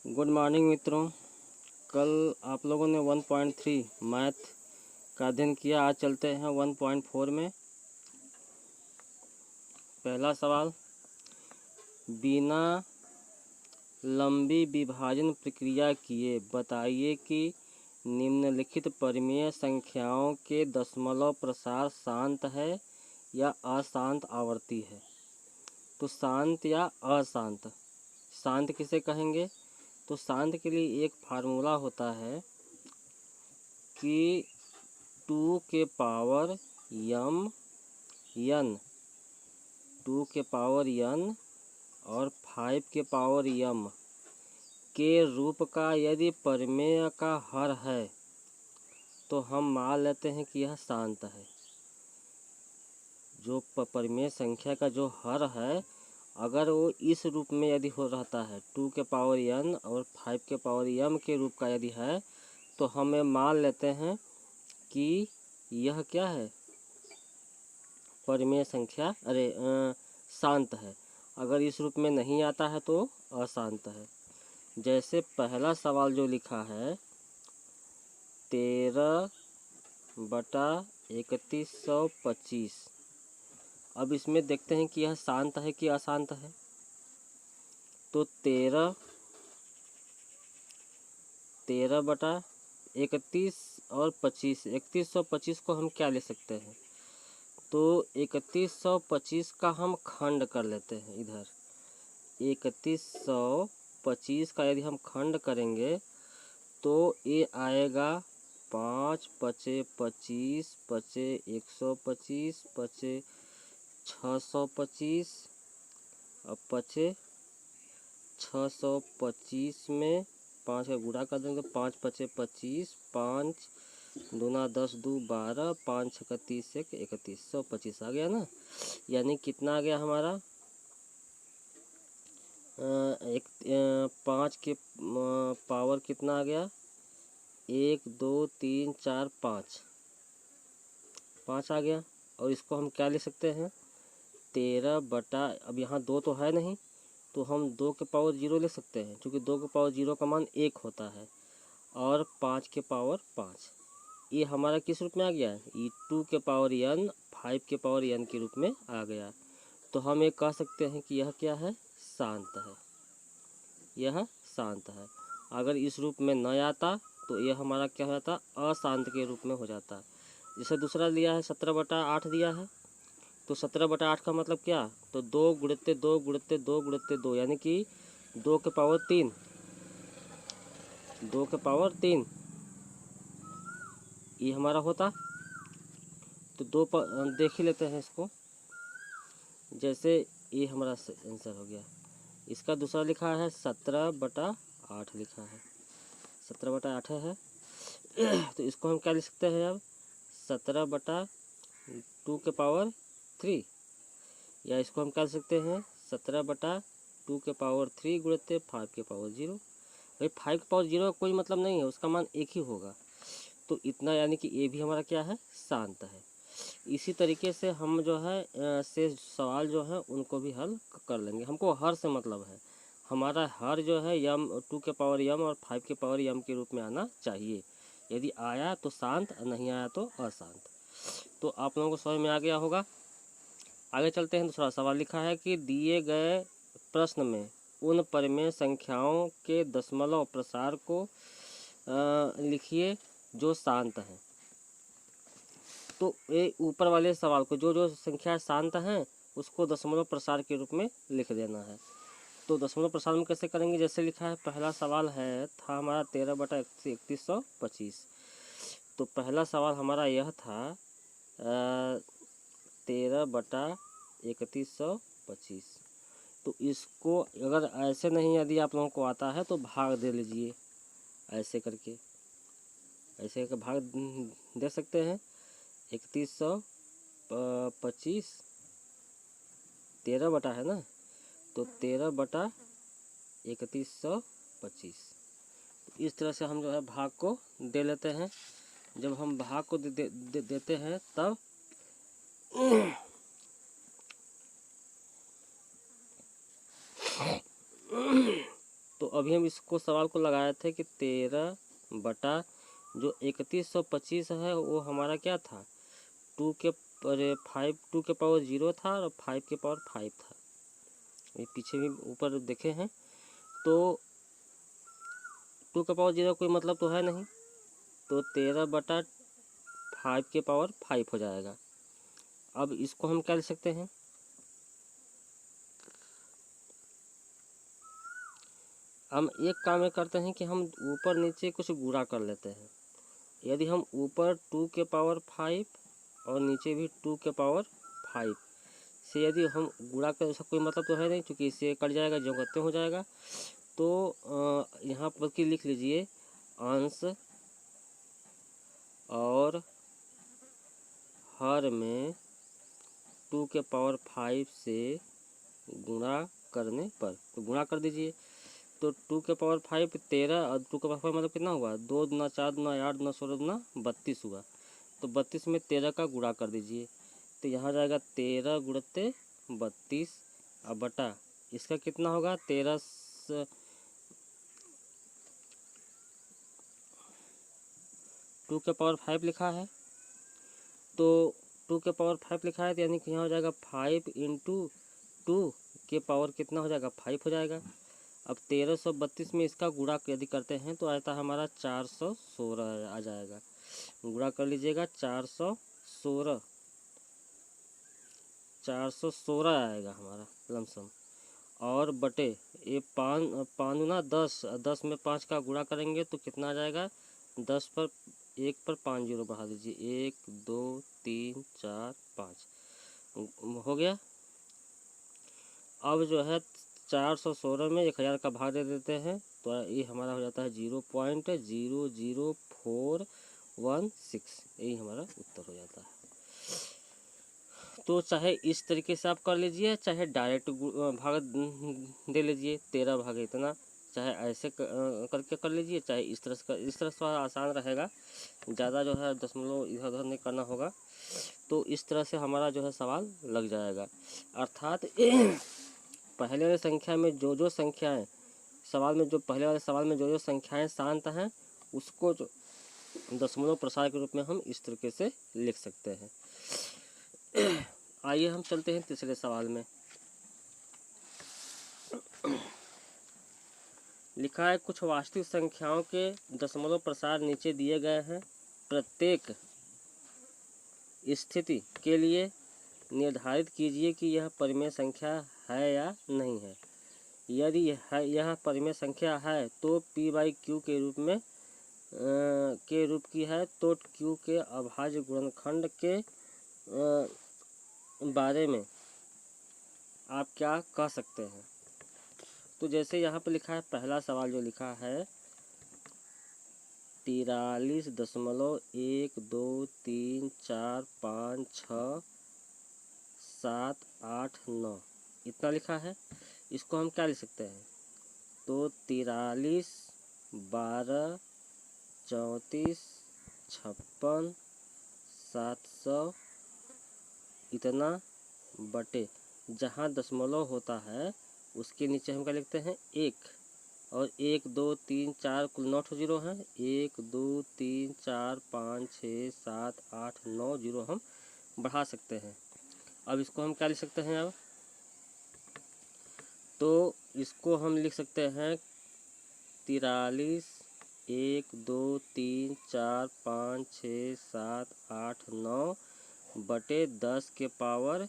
Good morning मित्रों। कल आप लोगों ने 1.3 मैथ का अध्ययन किया। आज चलते हैं 1.4 में। पहला सवाल, बिना लंबी विभाजन प्रक्रिया किए बताइए कि निम्नलिखित परिमेय संख्याओं के दशमलव प्रसार शांत है या अशांत आवर्ती है। तो शांत या अशांत, शांत किसे कहेंगे? तो शांत के लिए एक फार्मूला होता है कि 2 के पावर m n, 2 के पावर n और 5 के पावर m के रूप का यदि परिमेय का हर है तो हम मान लेते हैं कि यह शांत है। जो परिमेय संख्या का जो हर है, अगर वो इस रूप में यदि हो रहता है 2 के पावर n और 5 के पावर m के रूप का यदि है तो हमें मान लेते हैं कि यह क्या है, परिमेय संख्या शांत है। अगर इस रूप में नहीं आता है तो अशांत है। जैसे पहला सवाल जो लिखा है 13/3125, अब इसमें देखते हैं कि यह शांत है कि अशांत है। तो 13/31 और 25, 3125 को हम क्या ले सकते हैं? तो 3125 का हम खंड कर लेते हैं। इधर 3125 का यदि हम खंड करेंगे तो ये आएगा 5 पचे 25 पचे 125 पचे 625 और पचे 625 में 5 का गुणा कर देंगे। 5 पचे 25, 5 दूना 10 दू 12, 5 छक्का 30 1 31, 125 आ गया ना। यानी कितना आ गया हमारा 5 के पावर कितना आ गया 1 2 3 4 5 आ गया। और इसको हम क्या ले सकते हैं 13 बटा, अब यहाँ 2 तो है नहीं तो हम 2 के पावर 0 ले सकते हैं, क्योंकि 2 के पावर 0 का मान 1 होता है। और 5 के पावर 5, ये हमारा किस रूप में आ गया? ये 2 के पावर n 5 के पावर n के रूप में आ गया। तो हम ये कह सकते हैं कि यह क्या है, शांत है। यह शांत है। अगर इस रूप में न आता तो यह हमारा क्या हो जाता, अशांत के रूप में हो जाता। जैसे दूसरा लिया है 17/8 दिया है, तो 17/8 का मतलब क्या? तो 2 गुणित्ते 2 गुणित्ते 2 गुणित्ते 2, यानी कि 2 के पावर 3, 2 के पावर 3 ये हमारा होता। तो देख ही लेते हैं इसको। जैसे ये हमारा आंसर हो गया। इसका दूसरा लिखा है 17/8 लिखा है, 17/8 है। तो इसको हम क्या लिख सकते हैं अब 17/2 के पावर 3, या इसको हम क्या लिख सकते हैं 17/2 के पावर 3 गुणित्ते 5 के पावर 0। भाई 5 के पावर 0 का कोई मतलब नहीं है, उसका मान 1 ही होगा। तो इतना, यानी कि ये भी हमारा क्या है, शांत है। इसी तरीके से हम जो है से सवाल जो है उनको भी हल कर लेंगे। हमको हर से मतलब है, हमारा हर जो है यम 2 के पावर यम और 5 के पावर यम के रूप में आना चाहिए। यदि आया तो शांत, नहीं आया तो अशांत। तो आप लोगों को समझ में आ गया होगा। आगे चलते हैं। दूसरा सवाल लिखा है कि दिए गए प्रश्न में उन परिमेय संख्याओं के दशमलव प्रसार को लिखिए जो शांत हैं। तो ये ऊपर वाले सवाल को जो जो संख्या शांत हैं उसको दशमलव प्रसार के रूप में लिख देना है। तो दशमलव प्रसार में कैसे करेंगे? जैसे लिखा है, पहला सवाल था हमारा 13/3125। तो पहला सवाल हमारा यह था 13/3125। तो इसको अगर ऐसे नहीं यदि आप लोगों को आता है तो भाग दे लीजिए, ऐसे करके, ऐसे करके भाग दे सकते हैं। 3125 13 है ना, तो 13/3125। इस तरह से हम जो है भाग को दे लेते हैं। जब हम भाग को देते हैं तब तो अभी हम इसको सवाल को लगाए थे कि 13 बटा जो 3125 है वो हमारा क्या था, 2 के 5 0 था और 5 के पावर 5 था। ये पीछे भी ऊपर देखे हैं, तो 2 के पावर 0 कोई मतलब तो है नहीं, तो 13 बटा 5 के पावर 5 हो जाएगा। अब इसको हम क्या लिख सकते हैं, हम एक काम करते हैं कि हम ऊपर नीचे कुछ गुणा कर लेते हैं। यदि हम ऊपर 2 के पावर 5 और नीचे भी 2 के पावर 5 से यदि हम गुणा कर, उसका कोई मतलब तो है नहीं, क्योंकि इससे कट जाएगा, जो करते हो जाएगा। तो यहाँ पर कि लिख लीजिए अंश और हर में 2 के पावर 5 से गुणा करने पर, तो गुणा कर दीजिए। तो 2 के पावर 5 13 और 2 के पावर 5 मतलब कितना हुआ, 2 दूना 4 दूना 8 दूना 16 दूना 32 हुआ। तो 32 में 13 का गुणा कर दीजिए, तो यहाँ जाएगा 13 गुणते 32 अब बटा इसका कितना होगा, 2 के पावर 5 लिखा है, तो 2 के पावर 5 लिखा है, तो यानी कि यहाँ हो जाएगा 5 इंटू 2 के पावर कितना हो जाएगा, 5 हो जाएगा। अब 1332 में इसका गुणा यदि करते हैं तो आता है हमारा 416 आ जाएगा। गुणा कर लीजिएगा, 416 आएगा हमारा लमसम। और बटे ये 5 गुना 10 में 5 का गुणा करेंगे तो कितना आ जाएगा, 10 पर 1 पर 5 जीरो बढ़ा दीजिए, 1 2 3 4 5 हो गया। अब जो है 416 में 1000 का भाग दे देते हैं, तो ये हमारा हो जाता है 0.00416, यही हमारा उत्तर हो जाता है। तो चाहे इस तरीके से आप कर लीजिए, चाहे डायरेक्ट भाग दे लीजिए 13 भाग इतना, चाहे ऐसे करके कर लीजिए, चाहे इस तरह से इस तरह से आसान रहेगा, ज़्यादा जो है दशमलव इधर उधर नहीं करना होगा। तो इस तरह से हमारा जो है सवाल लग जाएगा। अर्थात पहले वाली संख्या में जो संख्याएं सवाल में, जो पहले वाले सवाल में जो संख्याएं शांत हैं, उसको जो दशमलव प्रसार के रूप में हम इस तरीके से लिख सकते हैं। आइए हम चलते हैं तीसरे सवाल में। लिखा है कुछ वास्तविक संख्याओं के दशमलव प्रसार नीचे दिए गए हैं, प्रत्येक स्थिति के लिए निर्धारित कीजिए कि यह परिमेय संख्या है या नहीं है। यदि यह परिमेय संख्या है तो p बाई क्यू के रूप की है, तो q के अभाज्य गुणनखंड के बारे में आप क्या कह सकते हैं। तो जैसे यहाँ पे लिखा है, पहला सवाल जो लिखा है 43.123456789 इतना लिखा है। इसको हम क्या लिख सकते हैं, तो 43 12 34 56 700 इतना बटे, जहाँ दशमलव होता है उसके नीचे हम क्या लिखते हैं 1, और 1 2 3 4 कुल 9 जीरो हैं, 1 2 3 4 5 6 7 8 9 जीरो हम बढ़ा सकते हैं। अब इसको हम क्या लिख सकते हैं, अब तो इसको हम लिख सकते हैं 43 1 2 3 4 5 6 7 8 9 बटे 10 के पावर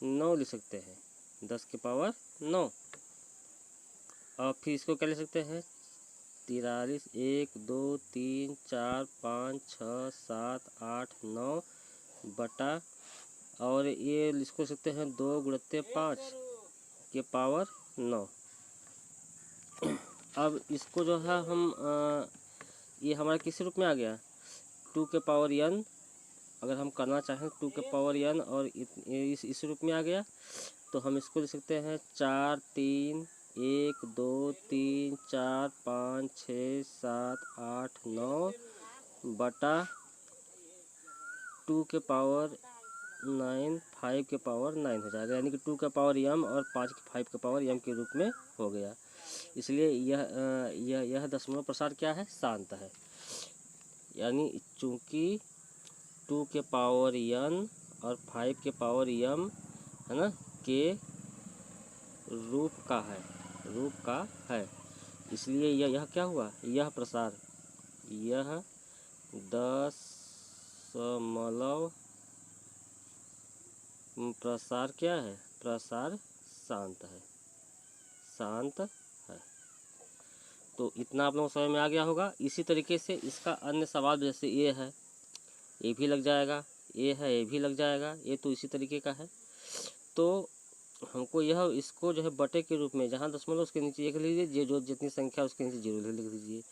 9 लिख सकते हैं, 10 के पावर 9। और फिर इसको क्या लिख सकते हैं, 43 1 2 3 4 5 6 7 8 9 बटा, और ये इसको सकते हैं 2 गुणित 5 के पावर 9। अब इसको जो है हम ये हमारा किस रूप में आ गया, 2 के पावर n, अगर हम करना चाहें 2 के पावर n और इस रूप में आ गया, तो हम इसको लिख सकते हैं 4 3 1 2 3 4 5 6 7 8 9 बटा 2 के पावर 9 5 के पावर 9 हो जाएगा, यानी कि 2 का पावर m और 5 के पावर m के रूप में हो गया। इसलिए यह दशमलव प्रसार क्या है, शांत है। यानी चूंकि 2 के पावर n और 5 के पावर m है ना के रूप का है, इसलिए यह क्या हुआ, यह प्रसार, यह दशमलव प्रसार क्या है, प्रसार शांत है। तो इतना आप लोगों को समझ में आ गया होगा। इसी तरीके से इसका अन्य सवाल जैसे ए है, ए भी लग जाएगा, ए है ए भी लग जाएगा, ये तो इसी तरीके का है। तो हमको इसको जो है बटे के रूप में, जहाँ दशमलव उसके नीचे एक लिख लीजिए, जो जितनी संख्या उसके नीचे 0 लिख दीजिए।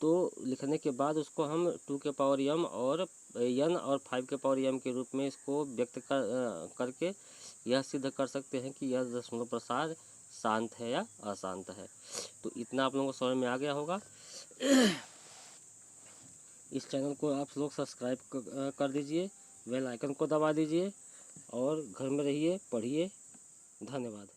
तो लिखने के बाद उसको हम 2 के पावर m और n और 5 के पावर m के रूप में इसको व्यक्त करके यह सिद्ध कर सकते हैं कि यह दशमलव प्रसार शांत है या अशांत है। तो इतना आप लोगों को समझ में आ गया होगा। इस चैनल को आप लोग सब्सक्राइब कर दीजिए, बेल आइकन को दबा दीजिए और घर में रहिए, पढ़िए। धन्यवाद।